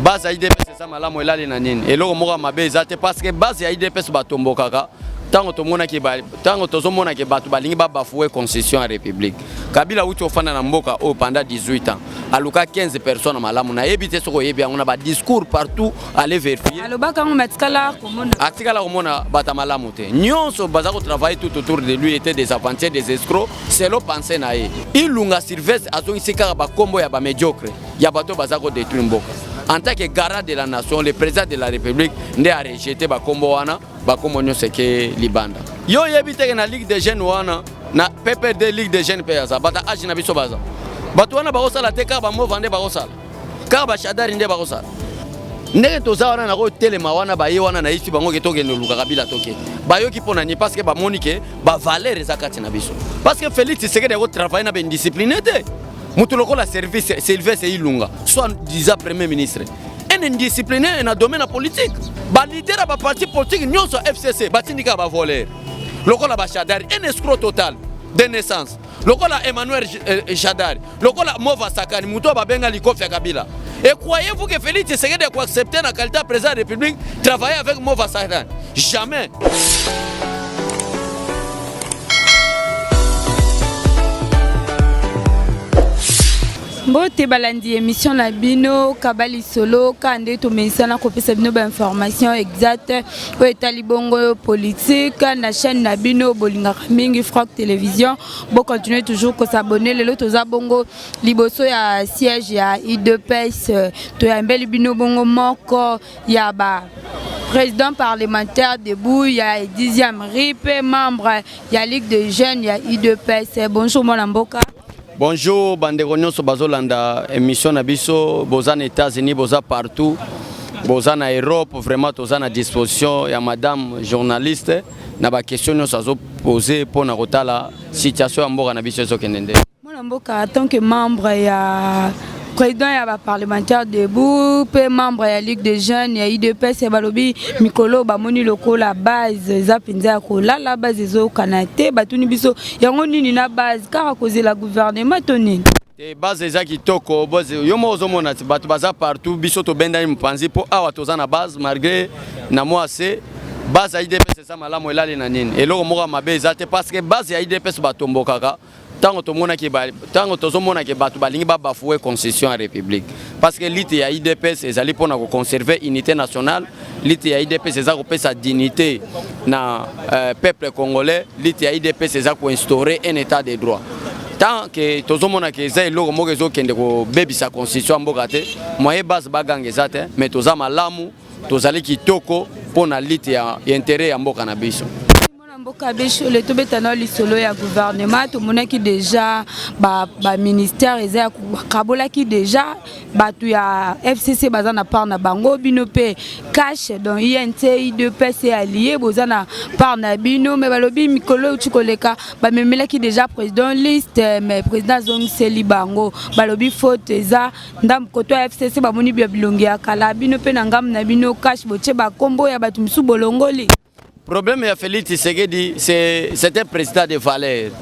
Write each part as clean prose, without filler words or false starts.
base ya IDPS ça malamu elali na nini eloko moko mabe ezate parce que base ya IDPS batombokaka tango tomona ke tango tozomona ke batu balingi bafouer constitution ya république Kabila uti ofanda na mboka o pendant 18 ans aluka 15 personnes malamu na yebite soko yebi ngona ba discours partout aller vérifier alobaka ngo matikala komona bata malamu te nyonso bazako travailler tout autour de lui était des aventuriers des escrocs c'est lo penser na ye ilunga Sylvestre azongi sika ba kombo ya ba médiocre ya bato bazako détruire mboka en tant que garant de la nation le président de la république nde a rejeté ba kombo wana ba kombo nyonso ke libanda yo yebite na ligue des jeunes wana na PPD ligue des jeunes pesa bata age na biso baza bato wana bakosala te ka ba mo vande bakosala ka ba shadari nde bakosala ndenge toza wana na ko telema wana ba ye wana na isi bango ke tokende luka Kabila toke ba yo ki pona ni parce que ba monike ba valeur ezakati na biso parce que Félix Tshisekedi ko travailler na ben discipline te mutu lokola service Sylvestre Ilunga soit disant premier ministre un indiscipliné na domaine politique ba leader ba parti politique nyonso FCC batindika ba voler lokola ba Shadari un escroc total de naissance lokola Emmanuel Shadari lokola Mova Sakani mutu ba benga likofi ya Kabila. Et croyez-vous que Félix Tshisekedi a accepté la qualité de président de la République travailler avec Mova Sakani? Jamais. Bote balandi émission na bino kabali solo kande to mesana ko pesa bino ba information exacte ko etali bongo politique na chaîne na bino bolinga mingi Frog Télévision bo continuer toujours ko s'abonner lelo toza bongo liboso ya siège ya IDPS to ya mbeli bino bongo moko ya ba président parlementaire debout ya 10e RIP membre ya Ligue des jeunes ya IDPS. Bonjour mon mboka. Bonjour, bandeko nyonso bazolanda émission na biso, boza na États-Unis, boza partout, boza na Europe, vraiment toza na disposition ya madame journaliste na ba question nyonso azo poser pour na kotala situation ya mboka na biso ezokendende. Mwana mboka en tant que membre ya président ya parlementaire debout, pe membre ya Ligue des jeunes ya IDPS balobi mikolo bamoni lokola base za penza ko la base zo kanate batuni biso yango nini na base kaka koze la gouvernement tonini te base za kitoko base yo mo ozomona ti batu baza partout biso to benda mpanzi po awa toza na base malgré na moi c'est base ya IDPS ça malamu elali na nini eloko moko mabe ezate parce que base ya IDPS batombokaka tango tozomona ke batu balingi bafouer constitution ya république parce que l'ité ya IDPS ezali pona ko conserver unité nationale l'ité ya IDPS eza ko pesa dignité na peuple congolais l'ité ya IDPS eza ko instaurer un état de droit tant que tozomona ke eza eloko moko ezokende ko bebisa constitution mboka te moye base baganga eza te mais toza malamu tozali kitoko pona l'ité ya intérêt ya mboka na biso. Mboka besho le tobetana lisolo ya gouvernement to monaki déjà ba ministère eza kabola ki déjà batu ya FCC bazana par na bango bino pe cash dans INT IDPS allié bozana par na bino mais balobi mikolo uchikoleka ba memela ki déjà président liste mais président zong seli bango balobi faute eza ndam koto FCC ba moni bia bilongi ya kala bino pe na ngam na bino cash boche ba kombo ya batu misu bolongoli. Problème ya Félix Tshisekedi c'est un président de valeur.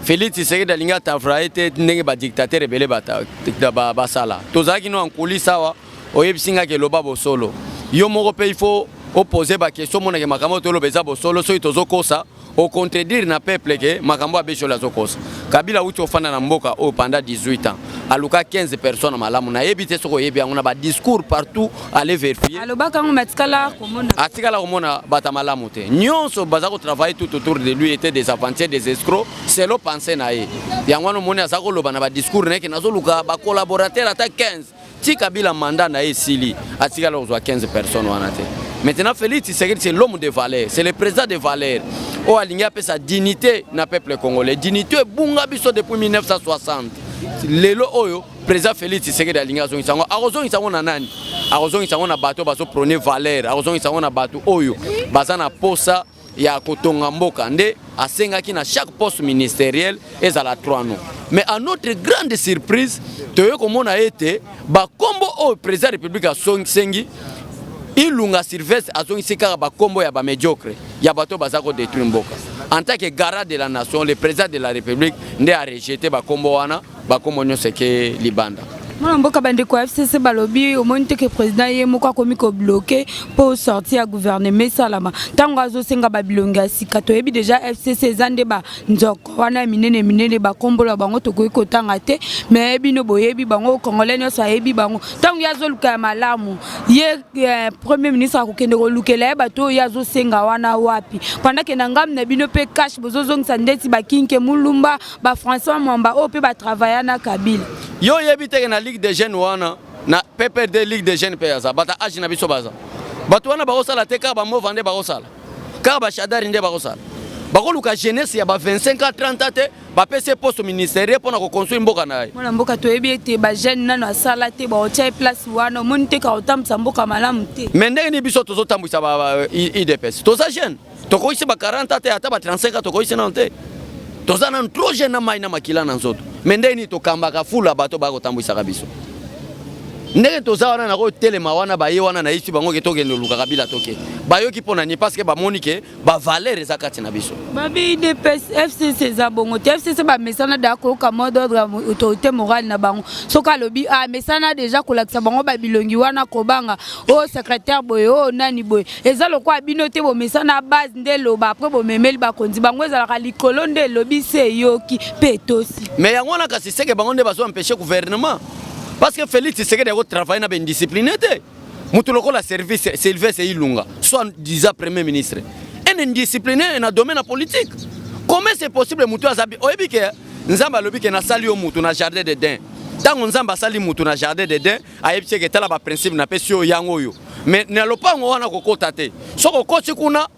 Félix Tshisekedi alinga travailler te ndenge ba dictateur rebelle ba sala. Tozaki no en coulisses sawa oyebisinga ke loba bo solo. Yo moko pe il faut opposer ba question mona ke makambo to lobeza bo solo so itozokosa au contredire na peuple ke makambo abesho la zokosa. Kabila uti ofana na mboka o pendant 18 ans. Aluka 15 personnes malamu na yebite soko yebi ngona ba discours partout aller vérifier. Alobaka ngo matikala komona bata malamu te. Nyonso bazako travailler tout autour de lui était des aventuriers des escrocs, c'est lo penser na ye. Yangwana moni azako loba na ba discours neke nazoluka ba collaborateur ata 15. Ti Kabila mandat na ye sili atikala ozwa 15 personnes wana te. Maintenant Félix Tshisekedi c'est l'homme de valeur, c'est le président de valeur. O alinga pe sa dignité na peuple congolais. Dignité bunga biso depuis 1960. Lelo oyo président Félix Tshisekedi alinga zongi sango arozongi sango na nani arozongi sango na bato baso prôner valeur arozongi sango na bato oyo bazana posa ya kotonga mboka nde asengaki na chaque poste ministériel ezala 3 noms mais à notre grande surprise toyo komona ete ba kombo o président république a sengi Ilunga Sylvestre azongi sika ba kombo ya ba médiocre ya bato bazako détruire mboka en tant que garant de la nation le président de la république nde a rejeté ba kombo wana ba kombo nyonso ke libanda Mon mboka bande ko FCC balobi au moins que président ye moko komi ko bloquer pour sortir à gouvernement salama. Tango azo senga babilonga sika to yebi déjà FCC zande ba nzoko wana minene ba kombola bango to ko tanga te mais bino boyebi bango congolais nyo sa yebi bango. Tango yazo luka malamu ye premier ministre akokende ko lukela ba to yazo senga wana wapi. Pendant que nangam na bino pe cash bozozong sandeti ba kinke mulumba ba François Mwamba o pe ba travailler na Kabila. Yo yebi te na Ligue des jeunes wana na PPD Ligue des jeunes peyaza bata age na biso baza bato wana bakosala te ka ba mo vande bakosala ka ba shadari nde bakosala bakoluka jeunesse ya ba 25 à 30 ans te ba pese poste ministériel pona ko construire mboka na ye mona mboka to yebi te ba jeune nano asala te ba otia place wana monte ka otamsa mboka malamu te mais ndenge ni biso tozotambwisa ba IDPS toza jeune tokoisi ba 40 ans te ata ba 35 ans tokoisi na te toza na trop jeune na mai na makila na nzoto mais ndenge ni tokambaka fula bato bakotambwisaka biso ndenge toza wana na ko telema wana baye wana na isi bango ke tokende luka Kabila toke bayoki pona ni parce que ba monike ba valeur eza kati na biso babi de FCC za bongo te FCC ba mesana da ko ka mode d'ordre autorité morale na bango soka lobi a mesana déjà ko lakisa bango ba bilongi wana ko banga o secrétaire boye o nani boye eza loko abino te bo mesana base nde loba après bo memeli ba konzi bango eza la likolo nde lobi se yoki petosi mais yango na kasi seke bango nde bazo empêcher gouvernement. Parce que Félix Tshisekedi a travaillé dans une discipline. Moutuloko la service Sylvestre Ilunga, soit disant premier ministre. Un indiscipliné dans le domaine politique. Comment c'est possible Moutou Azabi oyebi ke nzamba lobi ke na sali o mutu na jardin de Dents. Tango nzamba sali mutu na jardin de Dents, ayebi ke tala ba principe na pesi yo yango yo. Mais na lopango wana kokota te. Soko koti kuna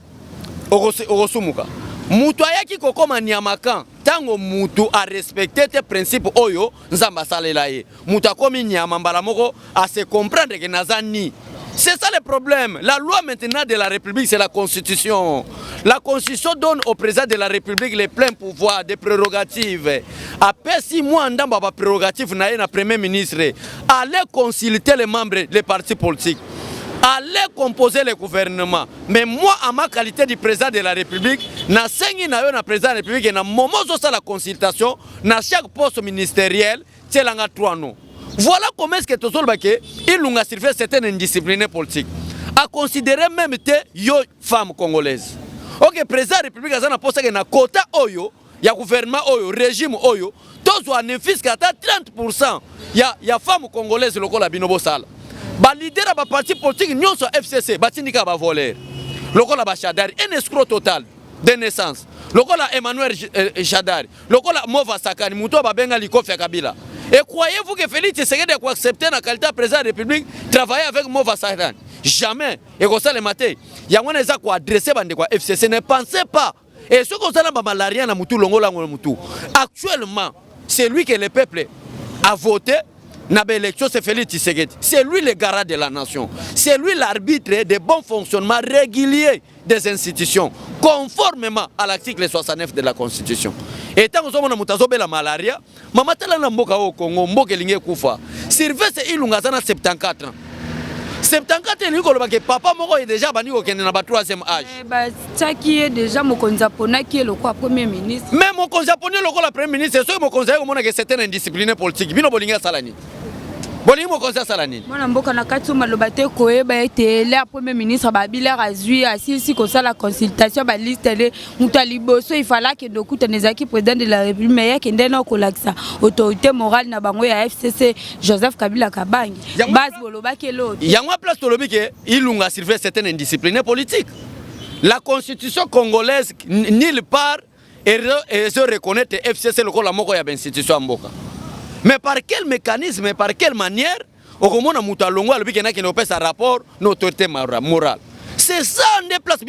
okosumuka. Mutu ayaki kokoma nyamakan. Tango mutu a respecté tes principes oyo nzamba salela ye mutu akomi nyama mbala moko à se comprendre que nazani. C'est ça le problème. La loi maintenant de la République, c'est la Constitution. La Constitution donne au président de la République les pleins pouvoirs, des prérogatives. Après 6 mois, on a prérogatives na premier ministre. Allez consulter les membres des partis politiques. Allez composer le gouvernement. Mais moi, à ma qualité de président de la République, na sengi na yo na président de la République, na moment où la consultation, na chaque poste ministériel, c'est l'anga 3 noms. Voilà comment est-ce que tout le monde il a servi certaines indisciplines politiques. À considérer même te yo femme congolaise. Ok, président de la République a posé que na quota oyo, ya gouvernement oyo, régime oyo, tous ont un fisc à 30%. Ya femme congolaise loko la binobo sala. Ba leader ba parti politique nyonso FCC batindika ba voler lokola ba Shadari un escroc total de naissance lokola Emmanuel Shadari lokola Mova Sakani muto ba benga likofi ya Kabila et croyez-vous que Félix Tshisekedi a accepté na qualité président de la République travailler avec Mova Sakani jamais et comme ça le matin yangwana eza ko adresser bande kwa FCC ne pensez pas et ce qu'on a ba malaria na mutu longola ngolo mutu actuellement c'est lui que le peuple a voté. L'élection, c'est Félix Tshisekedi. C'est lui le garant de la nation. C'est lui l'arbitre des bons fonctionnements réguliers des institutions, conformément à l'article 69 de la Constitution. Et tant que nous avons la malaria, maman tala na mboka au Congo, mboka linge kufa. Sylvestre Ilunga zana 74 ans. 74 ans, que papa moko est déjà bani au 3e âge. Ça qui est déjà mon japonais qui est le premier ministre. Mais mon japonais le premier ministre, c'est mon conseiller au monde que c'est un indiscipliné politique. Bino bolinga salani. Bolingo mo conseiller salani. Mwana mboka na kati malobate koyeba ete le premier ministre babila azui asisi ko sala consultation ba liste de mutaliboso il fallait que dokuta nezaki président de la République mais yake ndena ko lakisa autorité morale na bango ya FCC Joseph Kabila Kabangi. Base bolobake l'autre. Yango place tolobi ke Ilunga servait certaines indisciplinées politiques. La constitution congolaise nulle part et se reconnaît FCC le la moko ya ben institution mboka. Mais par quel mécanisme, par quelle manière, au moment où nous avons fait un rapport, notre autorité morale. C'est ça, on déplace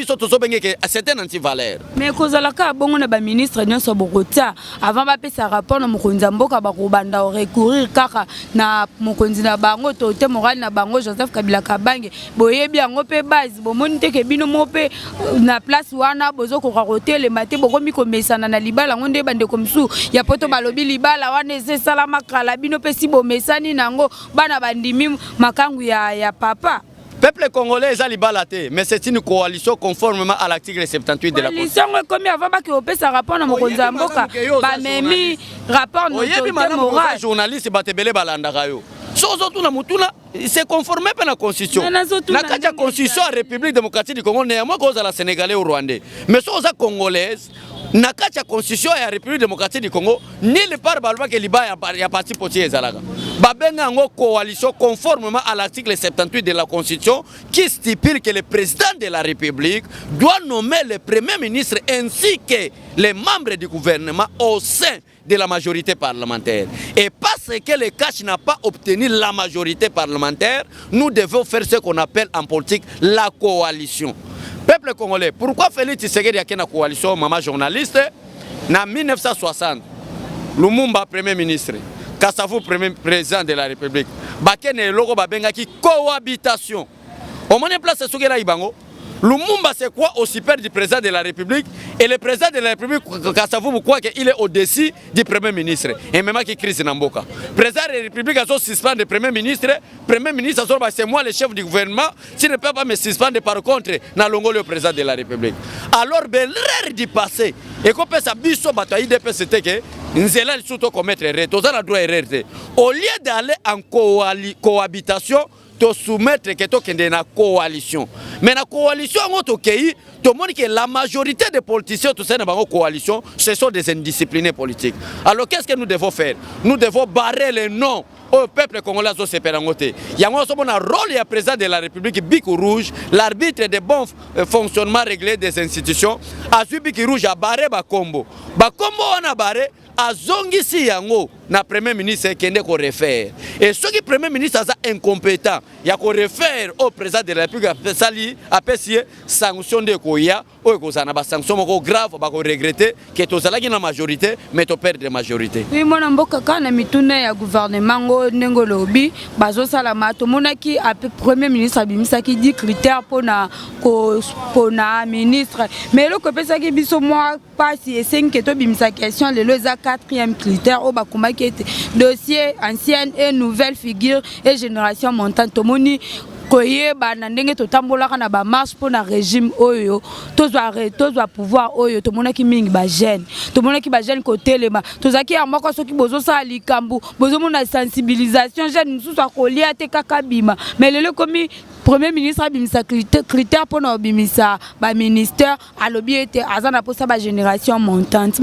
certaines anti-valeurs. Mais quand on a un ministre, avant de faire un rapport, on a recourir à l'autorité morale de Joseph Kabila Kabange. Si bien base, na place wana bozo ko raroter le matin boko mi komesana na libala ngonde bande komsu ya poto balobi libala wana ese salama kala bino pesi bo mesani nango bana bandimi makangu ya papa. Peuple congolais est libalaté, mais c'est une coalition conformément à l'article 78 de la Constitution. Comme avant que vous fassiez un rapport dans mon Konzamboka, bah même rapport notre morale. Journaliste batebele balanda kayo. sozo tuna mutuna c'est conformé à la constitution na kati constitution ya République démocratique du Congo néanmoins cause la sénégalais ou rwandais mais soza congolaise na kati constitution ya République démocratique du Congo nulle part balba que liba ya parti potier ezalaka babenga ngo coalition conformément à l'article 78 de la constitution qui stipule que le président de la République doit nommer le premier ministre ainsi que les membres du gouvernement au sein de la majorité parlementaire. Et parce que le CACH n'a pas obtenu la majorité parlementaire, nous devons faire ce qu'on appelle en politique la coalition. Peuple congolais, pourquoi Félix Tshisekedi a une coalition, maman journaliste, en 1960, Lumumba premier ministre, Kassavou premier président de la République, Bakene Logo Babenga qui cohabitation. Au moment de place ce que là Ibango, Lumumba c'est quoi aussi père du président de la République et le président de la République Kassavou croit qu'il est au-dessus du premier ministre et même qui crise Namboka. Le président de la République a suspendu le premier ministre c'est moi le chef du gouvernement, tu ne peux pas me suspendre par contre dans le président de la République. Alors l'erreur du passé et qu'on peut s'abisso bataille de c'était que nous allons surtout commettre erreur, tous la droit erreur. Au lieu d'aller en cohabitation to soumettre que to kende na coalition. Mais la coalition en pays, tout le monde que la majorité des politiciens tout ça dans la coalition, ce sont des indisciplinés politiques. Alors qu'est-ce que nous devons faire? Nous devons barrer les noms au peuple congolais au séparangoté. Il y a un rôle du président de la République Bic Rouge, l'arbitre de bon fonctionnement réglé des institutions, a suivi Bic Rouge à barrer Bakombo. Bakombo on a barré a zongisi yango na premier ministre kende ko refaire. Et ceux qui premier ministre sont incompétent, il y a ko refaire au président de la République a apprécié sanction de koya ou ko sana ba sanction moko grave ba ko regretter que to sala ki na majorité mais to perdre de majorité. Oui mona mboka kana mituna ya gouvernement ngo nengo lobi bazo sala mato monaki a premier ministre abimisa ki dit critère pona ministre mais le ko pesa ki biso moi pas si 5 que to bimisa question le za 4e critère au bakuma qui était dossier ancienne et nouvelle figure et génération montante tomoni koye ba na ndenge to tambola kana ba marche pour na régime oyo tozwa pouvoir oyo to monaki mingi ba jeune to monaki ba jeune côté lema tozaki ya moko soki bozo sa likambu bozo mona sensibilisation jeune mususu akolia te kaka bima mais lelo komi premier ministre abimisa critère pour na bimisa ba ministère alobi ete azana posa ba génération montante.